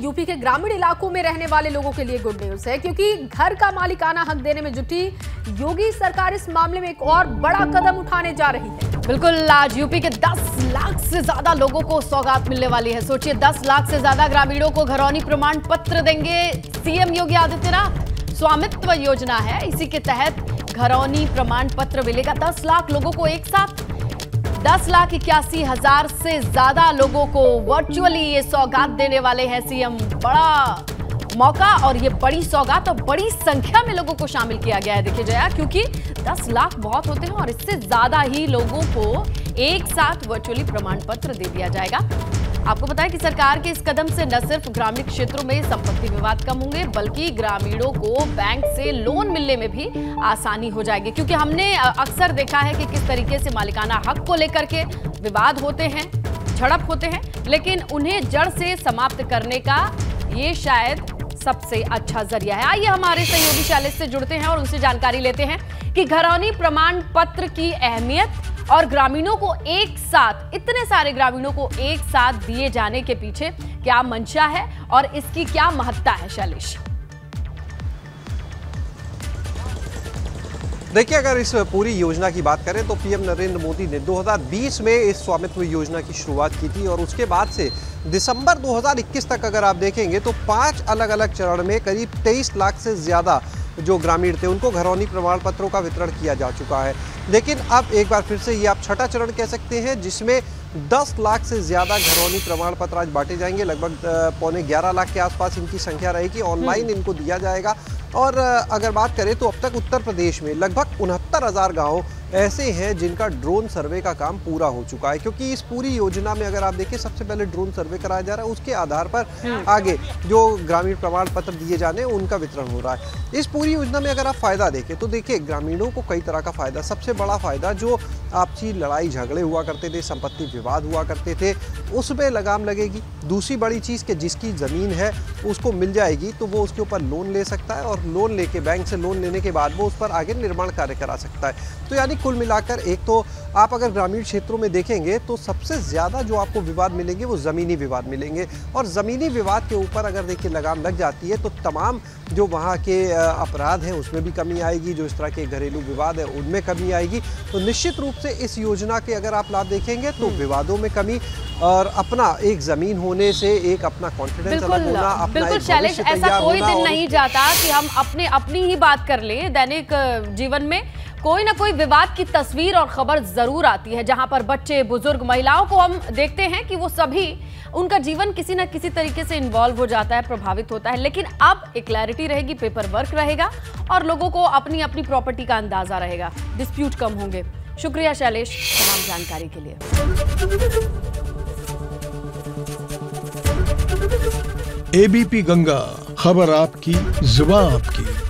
UP के ग्रामीण इलाकों में रहने वाले लोगों के लिए गुड न्यूज है, क्योंकि घर का मालिकाना हक देने में जुटी योगी सरकार इस मामले में एक और बड़ा कदम उठाने जा रही है। बिल्कुल, आज यूपी के 10 लाख से ज्यादा लोगों को सौगात मिलने वाली है। सोचिए, 10 लाख से ज्यादा ग्रामीणों को घरौनी प्रमाण पत्र देंगे सीएम योगी आदित्यनाथ। स्वामित्व योजना है, इसी के तहत घरौनी प्रमाण पत्र मिलेगा 10 लाख लोगों को एक साथ। 10,81,000 से ज्यादा लोगों को वर्चुअली ये सौगात देने वाले हैं सीएम। बड़ा मौका और ये बड़ी सौगात और बड़ी संख्या में लोगों को शामिल किया गया है। देखिए जया, क्योंकि 10 लाख बहुत होते हैं और इससे ज्यादा ही लोगों को एक साथ वर्चुअली प्रमाण पत्र दे दिया जाएगा। आपको पता है कि सरकार के इस कदम से न सिर्फ ग्रामीण क्षेत्रों में संपत्ति विवाद कम होंगे, बल्कि ग्रामीणों को बैंक से लोन मिलने में भी आसानी हो जाएगी। क्योंकि हमने अक्सर देखा है कि किस तरीके से मालिकाना हक को लेकर के विवाद होते हैं, झड़प होते हैं, लेकिन उन्हें जड़ से समाप्त करने का ये शायद सबसे अच्छा जरिया है। आइए हमारे सहयोगी शैलेश से जुड़ते हैं और उनसे जानकारी लेते हैं कि घरौनी प्रमाण पत्र की अहमियत और ग्रामीणों को एक साथ, इतने सारे ग्रामीणों को एक साथ दिए जाने के पीछे क्या मंशा है और इसकी क्या महत्ता है। शैलेश, देखिए, अगर इस पूरी योजना की बात करें तो पीएम नरेंद्र मोदी ने 2020 में इस स्वामित्व योजना की शुरुआत की थी और उसके बाद से दिसंबर 2021 तक अगर आप देखेंगे तो 5 अलग अलग चरण में करीब 23 लाख से ज़्यादा जो ग्रामीण थे उनको घरौनी प्रमाण पत्रों का वितरण किया जा चुका है। लेकिन अब एक बार फिर से ये आप छठा चरण कह सकते हैं, जिसमें 10 लाख से ज़्यादा घरौनी प्रमाण पत्र आज बांटे जाएंगे। लगभग 11.25 लाख के आसपास इनकी संख्या रहेगी। ऑनलाइन इनको दिया जाएगा। और अगर बात करें तो अब तक उत्तर प्रदेश में लगभग 69,000 गाँव ऐसे हैं जिनका ड्रोन सर्वे का काम पूरा हो चुका है। क्योंकि इस पूरी योजना में अगर आप देखें, सबसे पहले ड्रोन सर्वे कराया जा रहा है, उसके आधार पर आगे जो ग्रामीण प्रमाण पत्र दिए जाने उनका वितरण हो रहा है। इस पूरी योजना में अगर आप फायदा देखें तो देखिए, ग्रामीणों को कई तरह का फायदा। सबसे बड़ा फायदा जो आपसी लड़ाई झगड़े हुआ करते थे, संपत्ति विवाद हुआ करते थे, उसमें लगाम लगेगी। दूसरी बड़ी चीज़ कि जिसकी ज़मीन है उसको मिल जाएगी तो वो उसके ऊपर लोन ले सकता है और लोन लेके, बैंक से लोन लेने के बाद वो उस पर आगे निर्माण कार्य करा सकता है। तो यानी कुल मिलाकर एक तो आप अगर ग्रामीण क्षेत्रों में देखेंगे तो सबसे ज़्यादा जो आपको विवाद मिलेंगे वो ज़मीनी विवाद मिलेंगे। और ज़मीनी विवाद के ऊपर अगर देखिए लगाम लग जाती है तो तमाम जो वहाँ के अपराध हैं उसमें भी कमी आएगी, जो इस तरह के घरेलू विवाद है उनमें कमी आएगी। तो निश्चित रूप से इस योजना के अगर आप लाभ देखेंगे तो विवादों में कमी और अपना एक ज़मीन होने से एक अपना कॉन्फिडेंस अलग होना, अपना बिल्कुल शैलेश, ऐसा कोई दिन नहीं जाता कि हम अपनी ही बात कर लें। दैनिक जीवन में कोई ना कोई विवाद की तस्वीर और खबर जरूर आती है, जहां पर बच्चे, बुजुर्ग, महिलाओं को हम देखते हैं कि वो सभी, उनका जीवन किसी न किसी तरीके से इन्वॉल्व हो जाता है, प्रभावित होता है। लेकिन अब एक क्लैरिटी रहेगी, पेपर वर्क रहेगा और लोगों को अपनी अपनी प्रॉपर्टी का अंदाजा रहेगा, डिस्प्यूट कम होंगे। शुक्रिया शैलेश तमाम जानकारी के लिए। एबीपी गंगा, खबर आपकी, जुबान आपकी।